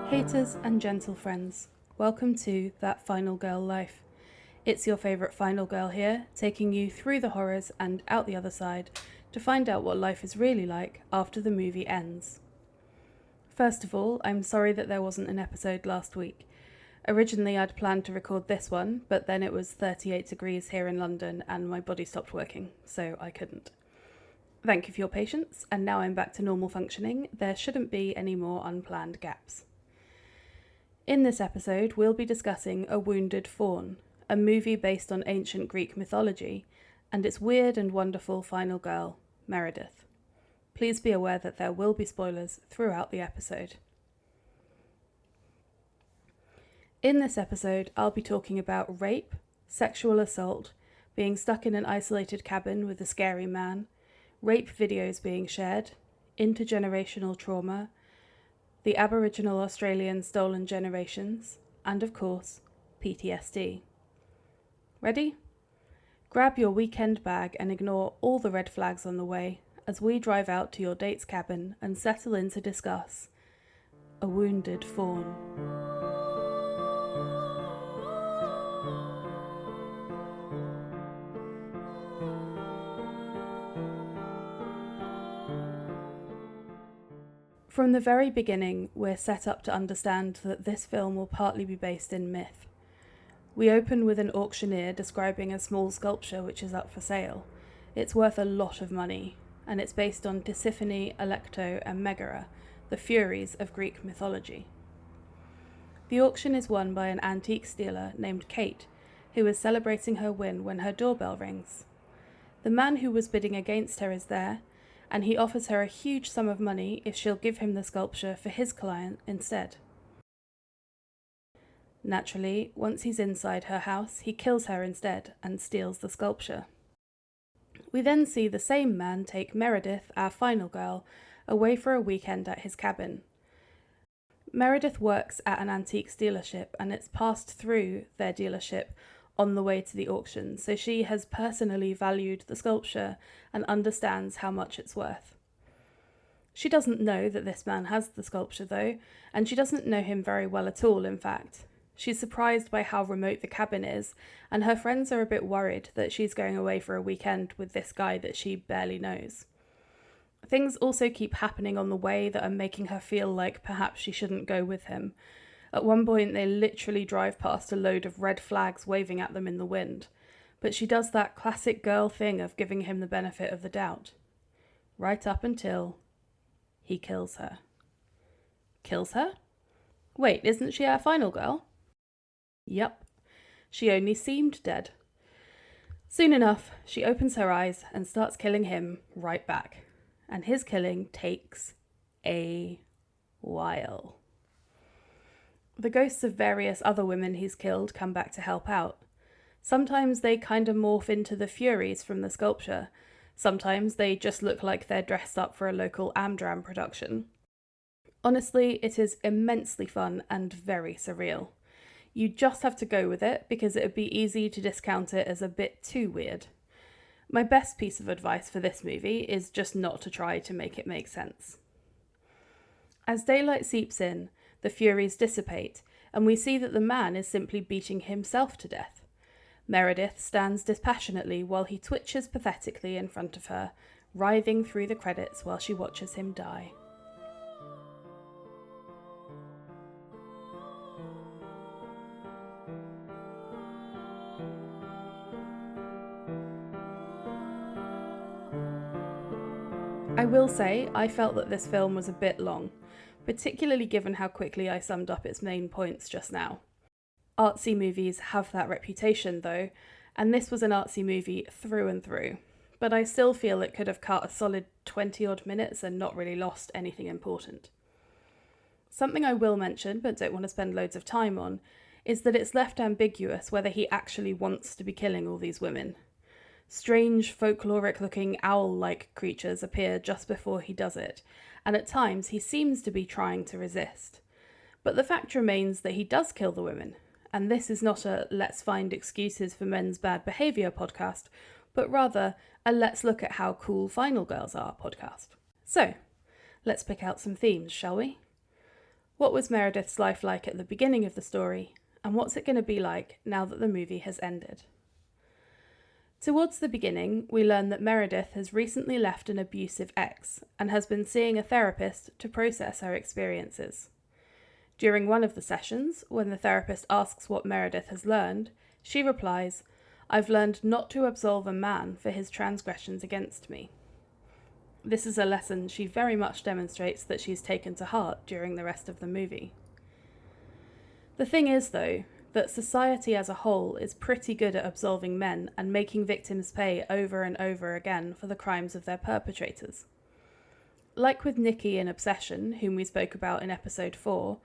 Haters and gentle friends, welcome to That Final Girl Life. It's your favourite final girl here, taking you through the horrors and out the other side to find out what life is really like after the movie ends. First of all, I'm sorry that there wasn't an episode last week. Originally I'd planned to record this one, but then it was 38 degrees here in London and my body stopped working, so I couldn't. Thank you for your patience, and now I'm back to normal functioning. There shouldn't be any more unplanned gaps. In this episode, we'll be discussing A Wounded Fawn, a movie based on ancient Greek mythology, and its weird and wonderful final girl, Meredith. Please be aware that there will be spoilers throughout the episode. In this episode, I'll be talking about rape, sexual assault, being stuck in an isolated cabin with a scary man, rape videos being shared, intergenerational trauma, the Aboriginal Australian stolen generations, and of course, PTSD. Ready? Grab your weekend bag and ignore all the red flags on the way as we drive out to your date's cabin and settle in to discuss A Wounded Fawn. From the very beginning, we're set up to understand that this film will partly be based in myth. We open with an auctioneer describing a small sculpture which is up for sale. It's worth a lot of money, and it's based on Tisiphone, Alecto, and Megara, the Furies of Greek mythology. The auction is won by an antiques dealer named Kate, who is celebrating her win when her doorbell rings. The man who was bidding against her is there, and he offers her a huge sum of money if she'll give him the sculpture for his client instead. Naturally, once he's inside her house, he kills her instead and steals the sculpture. We then see the same man take Meredith, our final girl, away for a weekend at his cabin. Meredith works at an antiques dealership, and it's passed through their dealership on the way to the auction, so she has personally valued the sculpture and understands how much it's worth. She doesn't know that this man has the sculpture though, and she doesn't know him very well at all, in fact. She's surprised by how remote the cabin is, and her friends are a bit worried that she's going away for a weekend with this guy that she barely knows. Things also keep happening on the way that are making her feel like perhaps she shouldn't go with him. At one point, they literally drive past a load of red flags waving at them in the wind, but she does that classic girl thing of giving him the benefit of the doubt. Right up until he kills her. Kills her? Wait, isn't she our final girl? Yep, she only seemed dead. Soon enough, she opens her eyes and starts killing him right back, and his killing takes a while. The ghosts of various other women he's killed come back to help out. Sometimes they kind of morph into the Furies from the sculpture. Sometimes they just look like they're dressed up for a local Amdram production. Honestly, it is immensely fun and very surreal. You just have to go with it because it would be easy to discount it as a bit too weird. My best piece of advice for this movie is just not to try to make it make sense. As daylight seeps in, the Furies dissipate, and we see that the man is simply beating himself to death. Meredith stands dispassionately while he twitches pathetically in front of her, writhing through the credits while she watches him die. I will say, I felt that this film was a bit long, particularly given how quickly I summed up its main points just now. Artsy movies have that reputation though, and this was an artsy movie through and through, but I still feel it could have cut a solid 20 odd minutes and not really lost anything important. Something I will mention, but don't want to spend loads of time on, is that it's left ambiguous whether he actually wants to be killing all these women. Strange, folkloric-looking owl-like creatures appear just before he does it, and at times he seems to be trying to resist. But the fact remains that he does kill the women, and this is not a let's find excuses for men's bad behaviour podcast, but rather a let's look at how cool final girls are podcast. So, let's pick out some themes, shall we? What was Meredith's life like at the beginning of the story, and what's it going to be like now that the movie has ended? Towards the beginning, we learn that Meredith has recently left an abusive ex and has been seeing a therapist to process her experiences. During one of the sessions, when the therapist asks what Meredith has learned, she replies, "I've learned not to absolve a man for his transgressions against me." This is a lesson she very much demonstrates that she's taken to heart during the rest of the movie. The thing is, though, that society as a whole is pretty good at absolving men and making victims pay over and over again for the crimes of their perpetrators. Like with Nikki in Obsession, whom we spoke about in episode 4,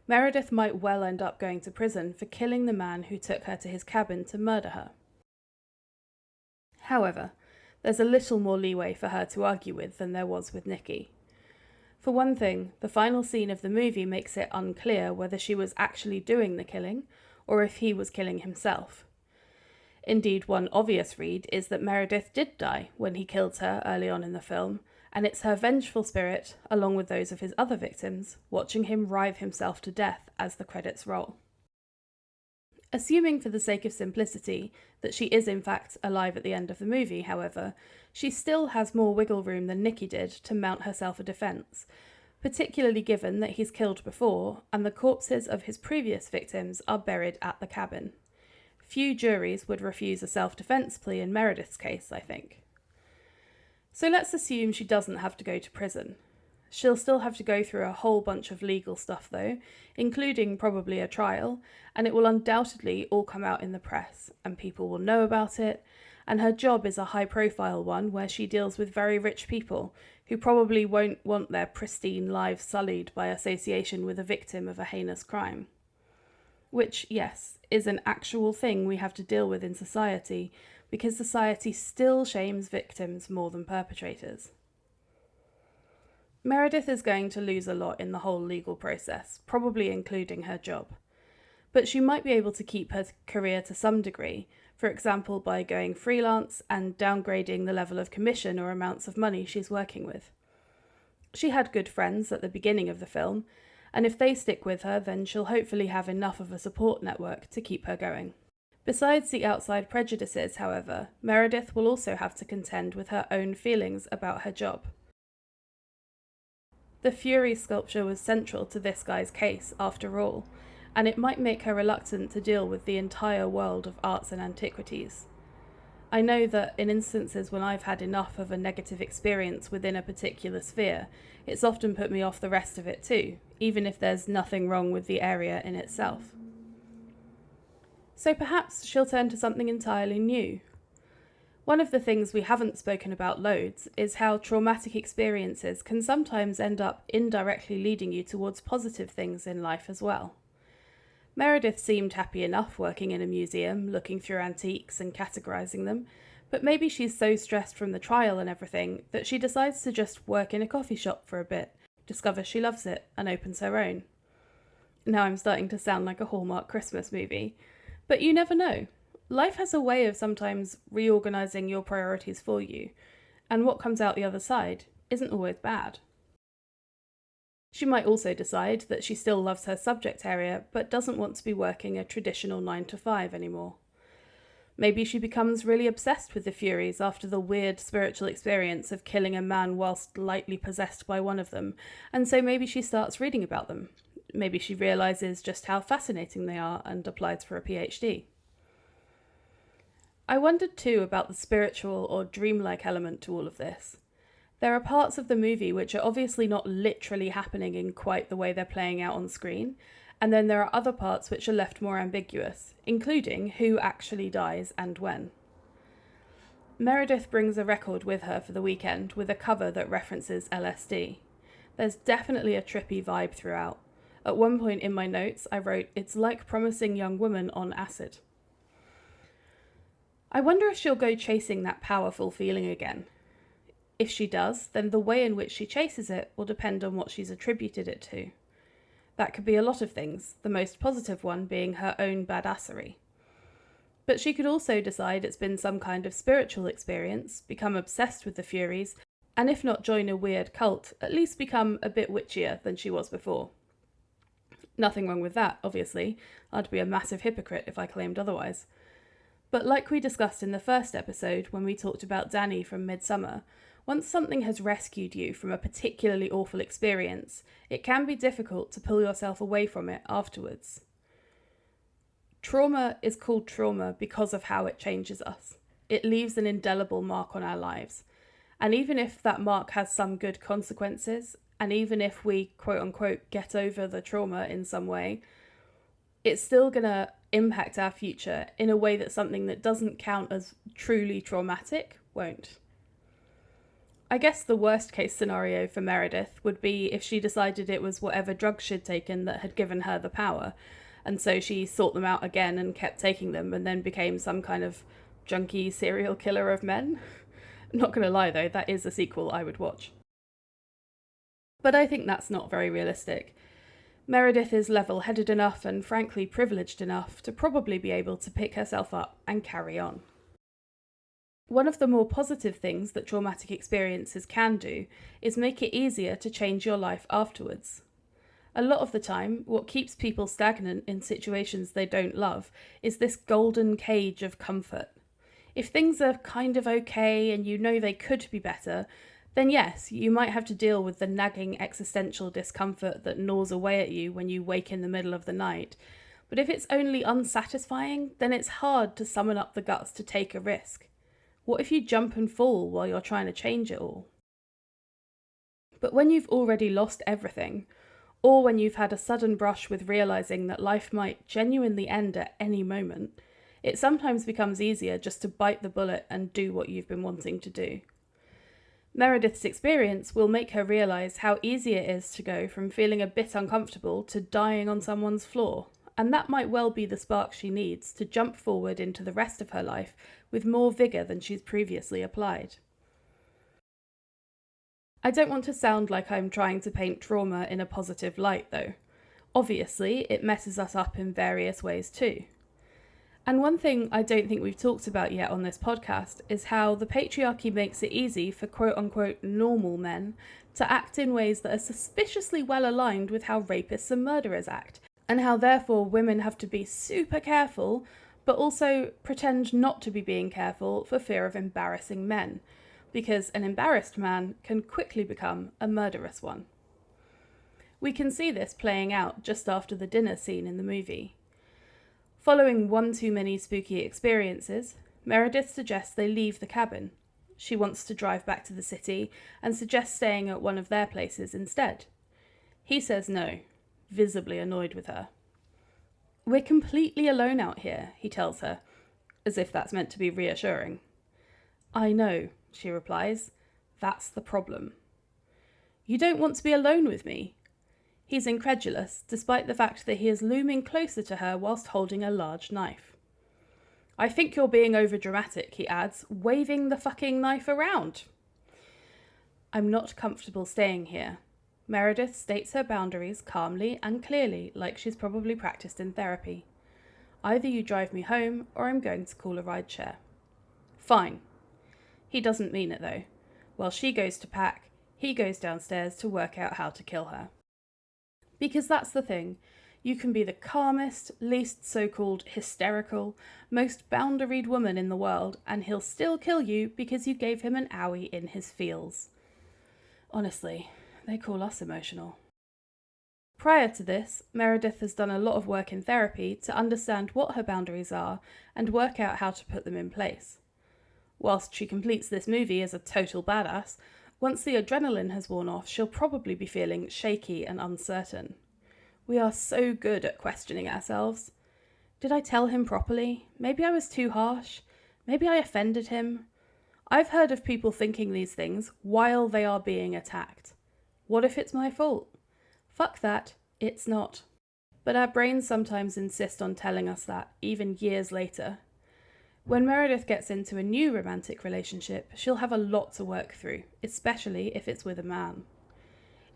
Meredith might well end up going to prison for killing the man who took her to his cabin to murder her. However, there's a little more leeway for her to argue with than there was with Nikki. For one thing, the final scene of the movie makes it unclear whether she was actually doing the killing, or if he was killing himself. Indeed, one obvious read is that Meredith did die when he killed her early on in the film, and it's her vengeful spirit, along with those of his other victims, watching him writhe himself to death as the credits roll. Assuming for the sake of simplicity that she is in fact alive at the end of the movie, however, she still has more wiggle room than Nikki did to mount herself a defence, particularly given that he's killed before and the corpses of his previous victims are buried at the cabin. Few juries would refuse a self-defence plea in Meredith's case, I think. So let's assume she doesn't have to go to prison. She'll still have to go through a whole bunch of legal stuff though, including probably a trial, and it will undoubtedly all come out in the press, and people will know about it, and her job is a high-profile one where she deals with very rich people who probably won't want their pristine lives sullied by association with a victim of a heinous crime. Which, yes, is an actual thing we have to deal with in society, because society still shames victims more than perpetrators. Meredith is going to lose a lot in the whole legal process, probably including her job. But she might be able to keep her career to some degree, for example by going freelance and downgrading the level of commission or amounts of money she's working with. She had good friends at the beginning of the film, and if they stick with her, then she'll hopefully have enough of a support network to keep her going. Besides the outside prejudices, however, Meredith will also have to contend with her own feelings about her job. The Fury sculpture was central to this guy's case, after all, and it might make her reluctant to deal with the entire world of arts and antiquities. I know that in instances when I've had enough of a negative experience within a particular sphere, it's often put me off the rest of it too, even if there's nothing wrong with the area in itself. So perhaps she'll turn to something entirely new. One of the things we haven't spoken about loads is how traumatic experiences can sometimes end up indirectly leading you towards positive things in life as well. Meredith seemed happy enough working in a museum, looking through antiques and categorising them, but maybe she's so stressed from the trial and everything that she decides to just work in a coffee shop for a bit, discovers she loves it, and opens her own. Now I'm starting to sound like a Hallmark Christmas movie, but you never know. Life has a way of sometimes reorganising your priorities for you, and what comes out the other side isn't always bad. She might also decide that she still loves her subject area, but doesn't want to be working a traditional 9-to-5 anymore. Maybe she becomes really obsessed with the Furies after the weird spiritual experience of killing a man whilst lightly possessed by one of them, and so maybe she starts reading about them. Maybe she realises just how fascinating they are and applies for a PhD. I wondered too about the spiritual or dreamlike element to all of this. There are parts of the movie which are obviously not literally happening in quite the way they're playing out on screen, and then there are other parts which are left more ambiguous, including who actually dies and when. Meredith brings a record with her for the weekend with a cover that references LSD. There's definitely a trippy vibe throughout. At one point in my notes I wrote, "It's like promising young woman on acid." I wonder if she'll go chasing that powerful feeling again. If she does, then the way in which she chases it will depend on what she's attributed it to. That could be a lot of things, the most positive one being her own badassery. But she could also decide it's been some kind of spiritual experience, become obsessed with the Furies, and if not join a weird cult, at least become a bit witchier than she was before. Nothing wrong with that, obviously. I'd be a massive hypocrite if I claimed otherwise. But like we discussed in the first episode when we talked about Danny from Midsummer, once something has rescued you from a particularly awful experience, it can be difficult to pull yourself away from it afterwards. Trauma is called trauma because of how it changes us. It leaves an indelible mark on our lives. And even if that mark has some good consequences, and even if we, quote unquote, get over the trauma in some way, it's still going to impact our future in a way that something that doesn't count as truly traumatic won't. I guess the worst case scenario for Meredith would be if she decided it was whatever drugs she'd taken that had given her the power, and so she sought them out again and kept taking them and then became some kind of junkie serial killer of men. Not going to lie though, that is a sequel I would watch. But I think that's not very realistic. Meredith is level-headed enough and frankly privileged enough to probably be able to pick herself up and carry on. One of the more positive things that traumatic experiences can do is make it easier to change your life afterwards. A lot of the time, what keeps people stagnant in situations they don't love is this golden cage of comfort. If things are kind of okay and you know they could be better, then yes, you might have to deal with the nagging existential discomfort that gnaws away at you when you wake in the middle of the night. But if it's only unsatisfying, then it's hard to summon up the guts to take a risk. What if you jump and fall while you're trying to change it all? But when you've already lost everything, or when you've had a sudden brush with realizing that life might genuinely end at any moment, it sometimes becomes easier just to bite the bullet and do what you've been wanting to do. Meredith's experience will make her realise how easy it is to go from feeling a bit uncomfortable to dying on someone's floor, and that might well be the spark she needs to jump forward into the rest of her life with more vigour than she's previously applied. I don't want to sound like I'm trying to paint trauma in a positive light though. Obviously, it messes us up in various ways too. And one thing I don't think we've talked about yet on this podcast is how the patriarchy makes it easy for quote-unquote normal men to act in ways that are suspiciously well aligned with how rapists and murderers act, and how therefore women have to be super careful, but also pretend not to be being careful for fear of embarrassing men, because an embarrassed man can quickly become a murderous one. We can see this playing out just after the dinner scene in the movie. Following one too many spooky experiences, Meredith suggests they leave the cabin. She wants to drive back to the city and suggests staying at one of their places instead. He says no, visibly annoyed with her. "We're completely alone out here," he tells her, as if that's meant to be reassuring. "I know," she replies. "That's the problem." "You don't want to be alone with me?" He's incredulous, despite the fact that he is looming closer to her whilst holding a large knife. "I think you're being overdramatic," he adds, waving the fucking knife around. "I'm not comfortable staying here." Meredith states her boundaries calmly and clearly, like she's probably practiced in therapy. "Either you drive me home, or I'm going to call a rideshare." "Fine." He doesn't mean it though. While she goes to pack, he goes downstairs to work out how to kill her. Because that's the thing, you can be the calmest, least so-called hysterical, most boundaried woman in the world, and he'll still kill you because you gave him an owie in his feels. Honestly, they call us emotional. Prior to this, Meredith has done a lot of work in therapy to understand what her boundaries are and work out how to put them in place. Whilst she completes this movie as a total badass, once the adrenaline has worn off, she'll probably be feeling shaky and uncertain. We are so good at questioning ourselves. Did I tell him properly? Maybe I was too harsh. Maybe I offended him. I've heard of people thinking these things while they are being attacked. What if it's my fault? Fuck that, it's not. But our brains sometimes insist on telling us that, even years later. When Meredith gets into a new romantic relationship, she'll have a lot to work through, especially if it's with a man.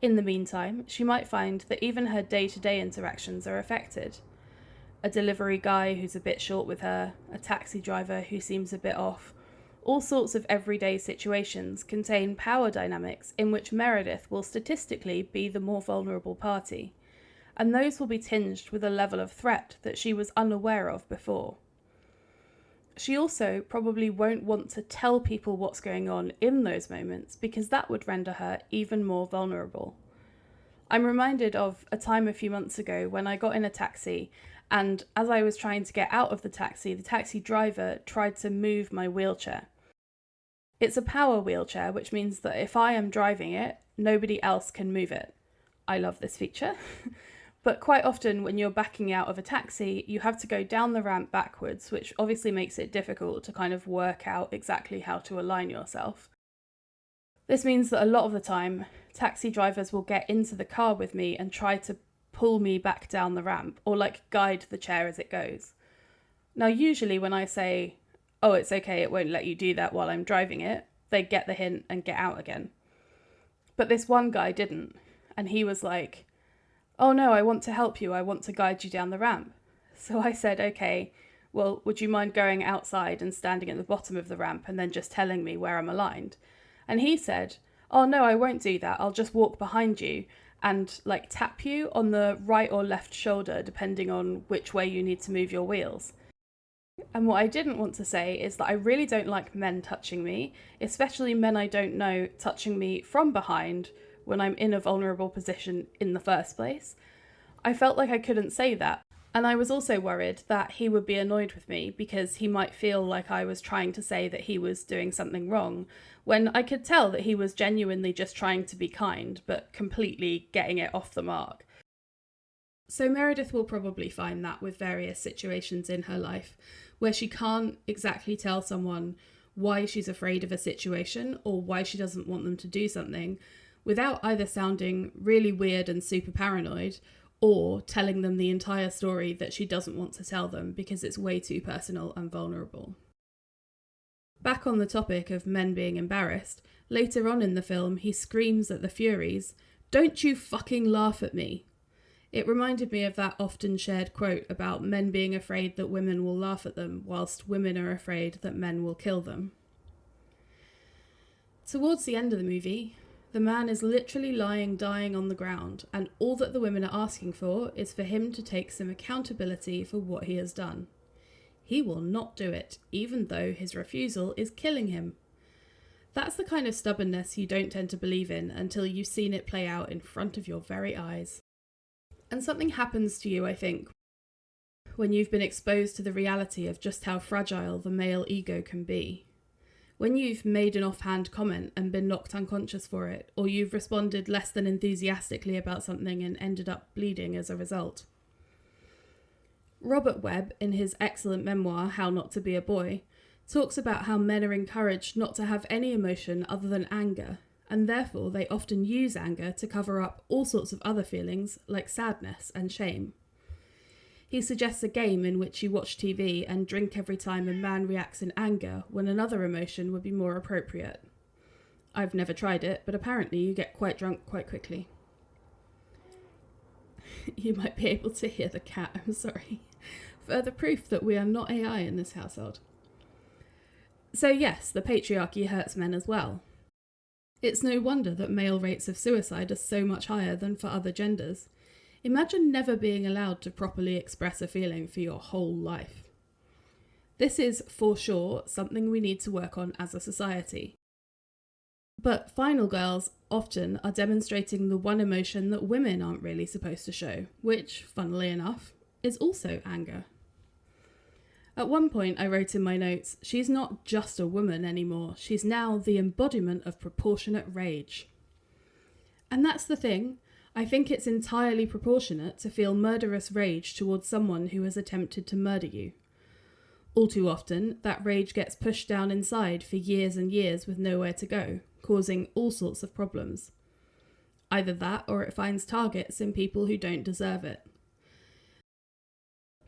In the meantime, she might find that even her day-to-day interactions are affected. A delivery guy who's a bit short with her, a taxi driver who seems a bit off. All sorts of everyday situations contain power dynamics in which Meredith will statistically be the more vulnerable party. and those will be tinged with a level of threat that she was unaware of before. She also probably won't want to tell people what's going on in those moments because that would render her even more vulnerable. I'm reminded of a time a few months ago when I got in a taxi, and as I was trying to get out of the taxi driver tried to move my wheelchair. It's a power wheelchair, which means that if I am driving it, nobody else can move it. I love this feature. But quite often when you're backing out of a taxi, you have to go down the ramp backwards, which obviously makes it difficult to kind of work out exactly how to align yourself. This means that a lot of the time, taxi drivers will get into the car with me and try to pull me back down the ramp or guide the chair as it goes. Now, usually when I say, oh, it's okay, it won't let you do that while I'm driving it, they get the hint and get out again. But this one guy didn't, and he was like, oh no, I want to help you, I want to guide you down the ramp. So I said, okay, well, would you mind going outside and standing at the bottom of the ramp and then just telling me where I'm aligned? And he said, oh no, I won't do that, I'll just walk behind you and tap you on the right or left shoulder depending on which way you need to move your wheels. And what I didn't want to say is that I really don't like men touching me, especially men I don't know touching me from behind when I'm in a vulnerable position in the first place. I felt like I couldn't say that, and I was also worried that he would be annoyed with me because he might feel like I was trying to say that he was doing something wrong, when I could tell that he was genuinely just trying to be kind, but completely getting it off the mark. So Meredith will probably find that with various situations in her life, where she can't exactly tell someone why she's afraid of a situation or why she doesn't want them to do something, without either sounding really weird and super paranoid or telling them the entire story that she doesn't want to tell them because it's way too personal and vulnerable. Back on the topic of men being embarrassed, later on in the film he screams at the Furies, "Don't you fucking laugh at me!" It reminded me of that often shared quote about men being afraid that women will laugh at them, whilst women are afraid that men will kill them. Towards the end of the movie, the man is literally lying dying on the ground, and all that the women are asking for is for him to take some accountability for what he has done. He will not do it, even though his refusal is killing him. That's the kind of stubbornness you don't tend to believe in until you've seen it play out in front of your very eyes. And something happens to you, I think, when you've been exposed to the reality of just how fragile the male ego can be. When you've made an offhand comment and been knocked unconscious for it, or you've responded less than enthusiastically about something and ended up bleeding as a result. Robert Webb, in his excellent memoir, How Not to Be a Boy, talks about how men are encouraged not to have any emotion other than anger, and therefore they often use anger to cover up all sorts of other feelings like sadness and shame. He suggests a game in which you watch TV and drink every time a man reacts in anger when another emotion would be more appropriate. I've never tried it, but apparently you get quite drunk quite quickly. You might be able to hear the cat, I'm sorry. Further proof that we are not AI in this household. So yes, the patriarchy hurts men as well. It's no wonder that male rates of suicide are so much higher than for other genders. Imagine never being allowed to properly express a feeling for your whole life. This is, for sure, something we need to work on as a society. But final girls often are demonstrating the one emotion that women aren't really supposed to show, which, funnily enough, is also anger. At one point I wrote in my notes, she's not just a woman anymore, she's now the embodiment of proportionate rage. And that's the thing. I think it's entirely proportionate to feel murderous rage towards someone who has attempted to murder you. All too often, that rage gets pushed down inside for years and years with nowhere to go, causing all sorts of problems. Either that, or it finds targets in people who don't deserve it.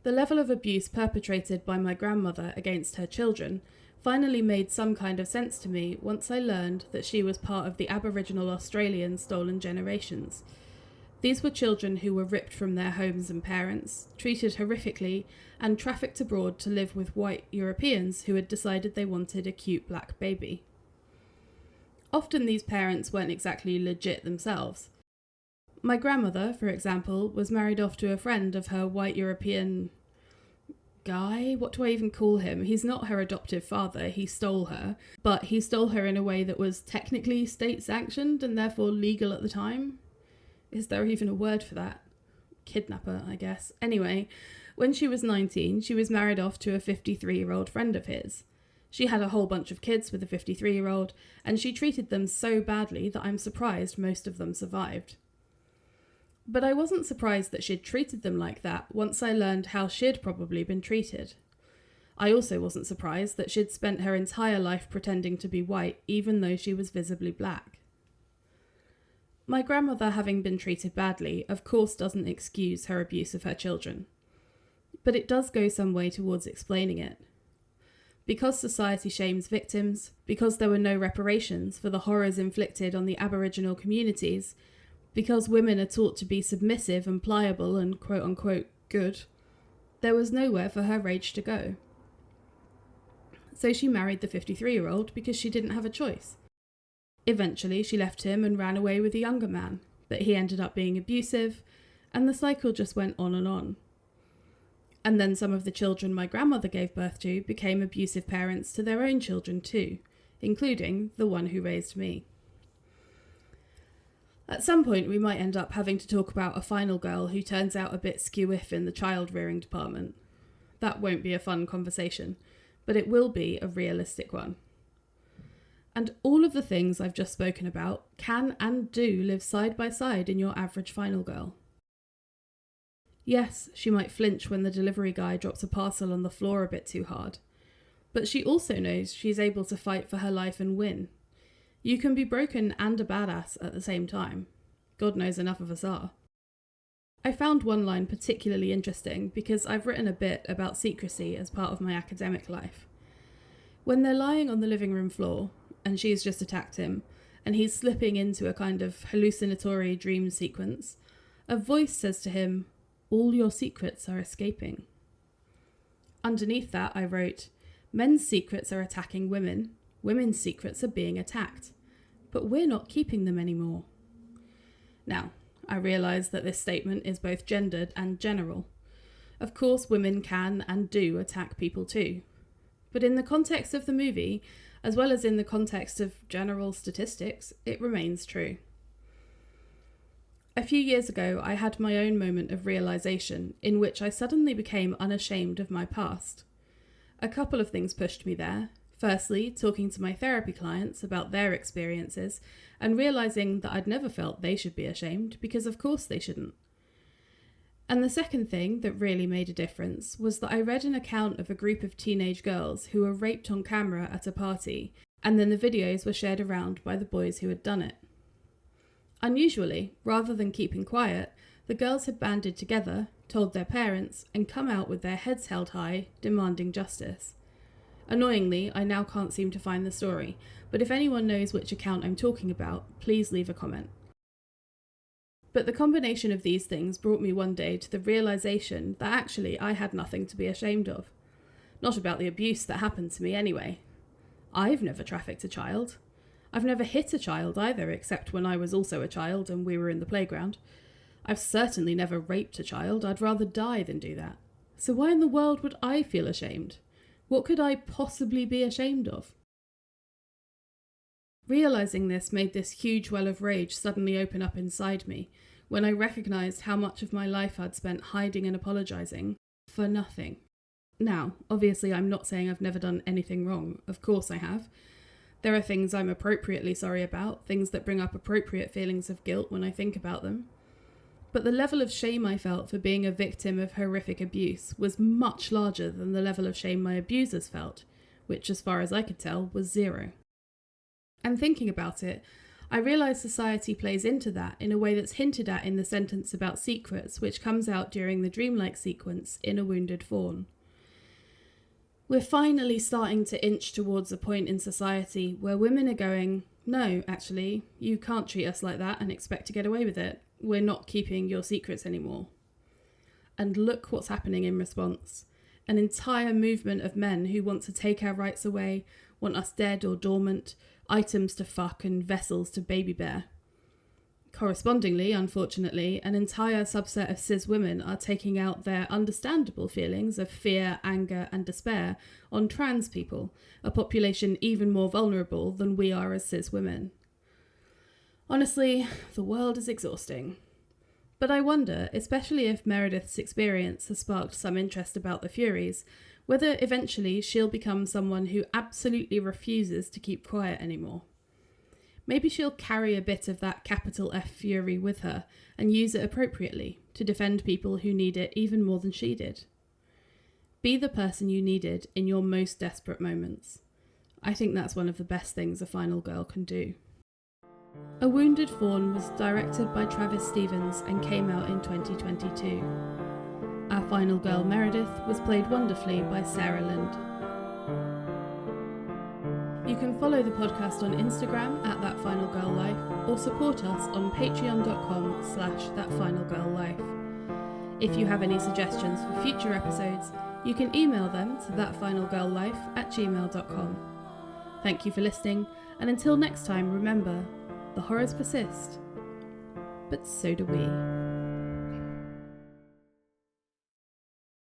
The level of abuse perpetrated by my grandmother against her children finally made some kind of sense to me once I learned that she was part of the Aboriginal Australian stolen generations. These were children who were ripped from their homes and parents, treated horrifically, and trafficked abroad to live with white Europeans who had decided they wanted a cute black baby. Often these parents weren't exactly legit themselves. My grandmother, for example, was married off to a friend of her white European guy. What do I even call him? He's not her adoptive father, he stole her, but he stole her in a way that was technically state sanctioned and therefore legal at the time. Is there even a word for that? Kidnapper, I guess. Anyway, when she was 19, she was married off to a 53-year-old friend of his. She had a whole bunch of kids with a 53-year-old, and she treated them so badly that I'm surprised most of them survived. But I wasn't surprised that she'd treated them like that once I learned how she'd probably been treated. I also wasn't surprised that she'd spent her entire life pretending to be white, even though she was visibly black. My grandmother having been treated badly, of course, doesn't excuse her abuse of her children. But it does go some way towards explaining it. Because society shames victims, because there were no reparations for the horrors inflicted on the Aboriginal communities, because women are taught to be submissive and pliable and quote-unquote good, there was nowhere for her rage to go. So she married the 53-year-old because she didn't have a choice. Eventually, she left him and ran away with a younger man, but he ended up being abusive, and the cycle just went on and on. And then some of the children my grandmother gave birth to became abusive parents to their own children too, including the one who raised me. At some point, we might end up having to talk about a final girl who turns out a bit skew-if in the child-rearing department. That won't be a fun conversation, but it will be a realistic one. And all of the things I've just spoken about can and do live side by side in your average final girl. Yes, she might flinch when the delivery guy drops a parcel on the floor a bit too hard, but she also knows she's able to fight for her life and win. You can be broken and a badass at the same time. God knows enough of us are. I found one line particularly interesting because I've written a bit about secrecy as part of my academic life. When they're lying on the living room floor, and she's just attacked him, and he's slipping into a kind of hallucinatory dream sequence, a voice says to him, "All your secrets are escaping." Underneath that I wrote, "Men's secrets are attacking women, women's secrets are being attacked, but we're not keeping them anymore." Now, I realise that this statement is both gendered and general. Of course, women can and do attack people too. But in the context of the movie, as well as in the context of general statistics, it remains true. A few years ago, I had my own moment of realisation in which I suddenly became unashamed of my past. A couple of things pushed me there. Firstly, talking to my therapy clients about their experiences and realising that I'd never felt they should be ashamed, because of course they shouldn't. And the second thing that really made a difference was that I read an account of a group of teenage girls who were raped on camera at a party, and then the videos were shared around by the boys who had done it. Unusually, rather than keeping quiet, the girls had banded together, told their parents, and come out with their heads held high, demanding justice. Annoyingly, I now can't seem to find the story, but if anyone knows which account I'm talking about, please leave a comment. But the combination of these things brought me one day to the realisation that actually I had nothing to be ashamed of. Not about the abuse that happened to me anyway. I've never trafficked a child. I've never hit a child either, except when I was also a child and we were in the playground. I've certainly never raped a child. I'd rather die than do that. So why in the world would I feel ashamed? What could I possibly be ashamed of? Realising this made this huge well of rage suddenly open up inside me when I recognised how much of my life I'd spent hiding and apologising for nothing. Now, obviously I'm not saying I've never done anything wrong. Of course I have. There are things I'm appropriately sorry about, things that bring up appropriate feelings of guilt when I think about them. But the level of shame I felt for being a victim of horrific abuse was much larger than the level of shame my abusers felt, which, as far as I could tell, was zero. And thinking about it, I realise society plays into that in a way that's hinted at in the sentence about secrets, which comes out during the dreamlike sequence in A Wounded Fawn. We're finally starting to inch towards a point in society where women are going, "No, actually, you can't treat us like that and expect to get away with it. We're not keeping your secrets anymore." And look what's happening in response. An entire movement of men who want to take our rights away, want us dead or dormant, items to fuck and vessels to baby bear. Correspondingly, unfortunately, an entire subset of cis women are taking out their understandable feelings of fear, anger, and despair on trans people, a population even more vulnerable than we are as cis women. Honestly, the world is exhausting. But I wonder, especially if Meredith's experience has sparked some interest about the Furies, whether eventually she'll become someone who absolutely refuses to keep quiet anymore. Maybe she'll carry a bit of that capital F fury with her and use it appropriately to defend people who need it even more than she did. Be the person you needed in your most desperate moments. I think that's one of the best things a final girl can do. A Wounded Fawn was directed by Travis Stevens and came out in 2022. Our final girl Meredith was played wonderfully by Sarah Lind. You can follow the podcast on Instagram at ThatFinalGirlLife or support us on patreon.com/ThatFinalGirlLife. If you have any suggestions for future episodes, you can email them to thatfinalgirllife@gmail.com. Thank you for listening, and until next time, remember, the horrors persist, but so do we.